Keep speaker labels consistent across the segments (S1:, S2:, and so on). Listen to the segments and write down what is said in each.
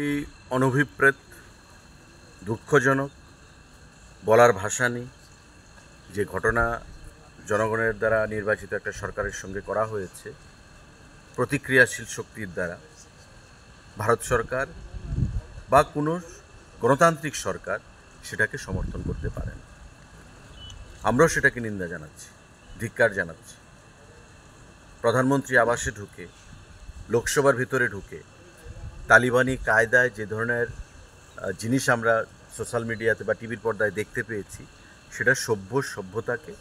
S1: এই অনভিপ্রেত, দুঃখজনক, বলার ভাষা নেই যে ঘটনা জনগণের দ্বারা নির্বাচিত একটা সরকারের সঙ্গে করা হয়েছে প্রতিক্রিয়াশীল শক্তির দ্বারা। ভারত সরকার বা কোনো গণতান্ত্রিক সরকার সেটাকে সমর্থন করতে পারে না। আমরাও সেটাকে নিন্দা জানাচ্ছি, ধিক্কার জানাচ্ছি। প্রধানমন্ত্রী আবাসে ঢুকে, লোকসভার ভিতরে ঢুকে তালিবানি কায়দায় যে ধরনের জিনিস আমরা সোশ্যাল মিডিয়াতে বা টিভির পর্দায় দেখতে পেয়েছি, সেটা সভ্যতাকে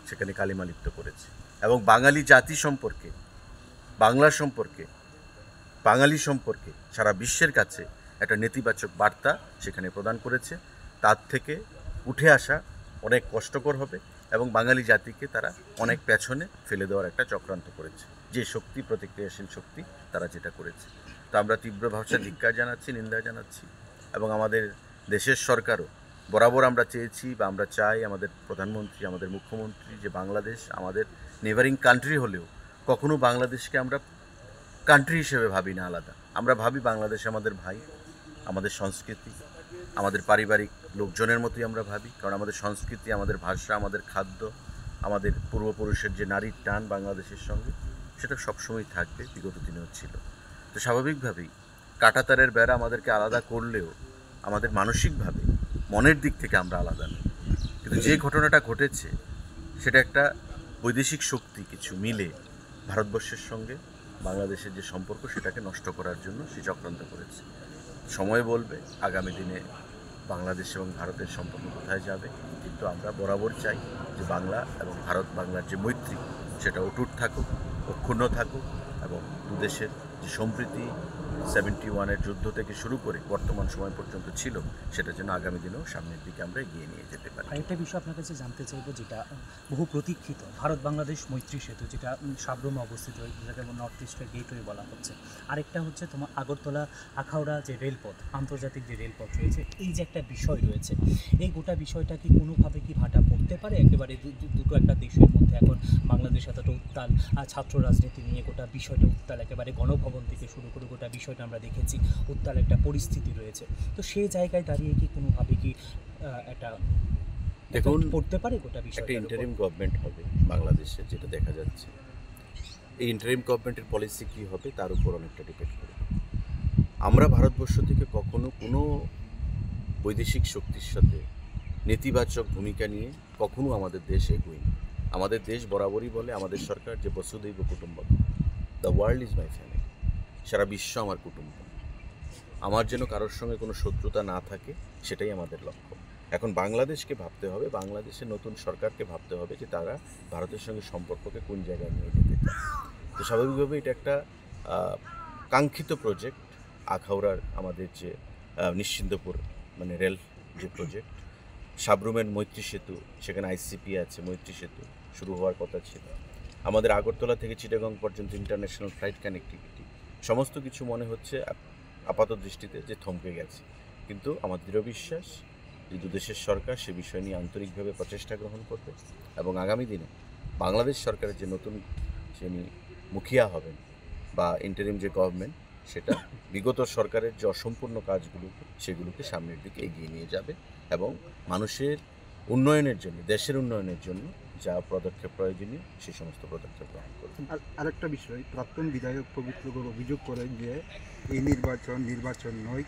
S1: সেখানে কালিমালিপ্ত করেছে এবং বাঙালি জাতি সম্পর্কে, বাংলা সম্পর্কে, বাঙালি সম্পর্কে সারা বিশ্বের কাছে একটা নেতিবাচক বার্তা সেখানে প্রদান করেছে। তার থেকে উঠে আসা অনেক কষ্টকর হবে এবং বাঙালি জাতিকে তারা অনেক পেছনে ফেলে দেওয়ার একটা চক্রান্ত করেছে। যে শক্তি, প্রতিক্রিয়াশীল শক্তি, তারা যেটা করেছে, তা আমরা তীব্র ভাষায় ধিক্কার জানাচ্ছি, নিন্দা জানাচ্ছি। এবং আমাদের দেশের সরকারও বরাবর আমরা চেয়েছি বা আমরা চাই, আমাদের প্রধানমন্ত্রী, আমাদের মুখ্যমন্ত্রী, যে বাংলাদেশ আমাদের নেবারিং কান্ট্রি হলেও কখনো বাংলাদেশকে আমরা কান্ট্রি হিসেবে ভাবি না আলাদা। আমরা ভাবি বাংলাদেশ আমাদের ভাই, আমাদের সংস্কৃতি, আমাদের পারিবারিক লোকজনের মতোই আমরা ভাবি। কারণ আমাদের সংস্কৃতি, আমাদের ভাষা, আমাদের খাদ্য, আমাদের পূর্বপুরুষের যে নারীর টান বাংলাদেশের সঙ্গে, সেটা সবসময় থাকবে, বিগত দিনেও ছিল। তো স্বাভাবিকভাবেই কাঁটাতারের বেড়া আমাদেরকে আলাদা করলেও আমাদের মানসিকভাবে, মনের দিক থেকে আমরা আলাদা নই। কিন্তু যে ঘটনাটা ঘটেছে সেটা একটা বৈদেশিক শক্তি কিছু মিলে ভারতবর্ষের সঙ্গে বাংলাদেশের যে সম্পর্ক, সেটাকে নষ্ট করার জন্য সে চক্রান্ত করেছে। সময় বলবে আগামী দিনে বাংলাদেশ এবং ভারতের সম্পর্ক কোথায় যাবে। কিন্তু আমরা বরাবর চাই যে বাংলা এবং বাংলার যে মৈত্রী, সেটা অটুট থাকুক, অক্ষুণ্ণ থাকুক এবং দুদেশের যে সম্প্রীতি 71-এর যুদ্ধ থেকে শুরু করে বর্তমান সময় পর্যন্ত ছিল, সেটা যেন আগামী দিনেও সামনের দিকে আমরা এগিয়ে নিয়ে যেতে পারি।
S2: আরেকটা বিষয় আপনার কাছে জানতে চাইবো, যেটা বহু প্রতীক্ষিত ভারত বাংলাদেশ মৈত্রী সেতু, যেটা সাবরুমে অবস্থিত, যেটাকে নর্থ ইস্টের গেটওয়ে বলা হচ্ছে। আরেকটা হচ্ছে তোমার আগরতলা আখাউড়া যে রেলপথ, আন্তর্জাতিক যে রেলপথ রয়েছে, এই যে একটা বিষয় রয়েছে, এই গোটা বিষয়টা কি কোনোভাবে কি ভাটা পড়তে পারে? একেবারে দুটো একটা দেশের মধ্যে এখন বাংলাদেশ এতটা উত্তাল, ছাত্র রাজনীতি নিয়ে গোটা বিষয়টা উত্তাল, একেবারে গণভবন থেকে শুরু করে গোটা বিষয়টা আমরা দেখেছি উত্তাল একটা পরিস্থিতি রয়েছে। তো সেই জায়গায় দাঁড়িয়ে কি কোনোভাবে কি একটা
S1: দেখুন,
S2: পড়তে পারে গোটা বিষয়?
S1: একটা ইন্টারিম গভর্নমেন্ট হবে বাংলাদেশে, যেটা দেখা যাচ্ছে। এই ইন্টারিম গভর্নমেন্টের পলিসি কী হবে তার উপর অনেকটা ডিপেন্ড করে। আমরা ভারতবর্ষ থেকে কখনো কোনো বৈদেশিক শক্তির সাথে নেতিবাচক ভূমিকা নিয়ে কখনো আমাদের দেশ এগোয়নি। আমাদের দেশ বরাবরই বলে, আমাদের সরকার, যে বসুধৈব কুটুম্বকম, the world is my family, সারা বিশ্ব আমার কুটুম্ব। আমার যেন কারোর সঙ্গে কোনো শত্রুতা না থাকে, সেটাই আমাদের লক্ষ্য। এখন বাংলাদেশকে ভাবতে হবে, বাংলাদেশের নতুন সরকারকে ভাবতে হবে যে তারা ভারতের সঙ্গে সম্পর্ককে কোন জায়গায় নিয়ে যেতে চায়। তো স্বাভাবিকভাবে এটা একটা কাঙ্ক্ষিত প্রজেক্ট, আখাউড়ার আমাদের যে নিশ্চিন্দপুর মানে রেল যে প্রজেক্ট, সাবরুমের মৈত্রী সেতু, সেখানে আইসিপি আছে, মৈত্রী সেতু শুরু হওয়ার কথা ছিল। আমাদের আগরতলা থেকে চিটাগং পর্যন্ত ইন্টারন্যাশনাল ফ্লাইট কানেক্টিভিটি, সমস্ত কিছু মনে হচ্ছে আপাত দৃষ্টিতে যে থমকে গেছে। কিন্তু আমার দৃঢ় বিশ্বাস যে দুদেশের সরকার সে বিষয় নিয়ে আন্তরিকভাবে প্রচেষ্টা গ্রহণ করবে এবং আগামী দিনে বাংলাদেশ সরকারের যে নতুন যিনি মুখিয়া হবেন বা ইন্টারিম যে গভর্নমেন্ট, সেটা বিগত সরকারের যে অসম্পূর্ণ কাজগুলো, সেগুলোকে সামনের দিকে এগিয়ে নিয়ে যাবে এবং মানুষের উন্নয়নের জন্য, দেশের উন্নয়নের জন্য যা পদক্ষেপ প্রয়োজনীয়, সেই সমস্ত পদক্ষেপ গ্রহণ করবে।
S3: আরেকটা বিষয়, প্রাক্তন বিধায়ক পবিত্র গৌর অভিযোগ করেন যে এই নির্বাচন নয়,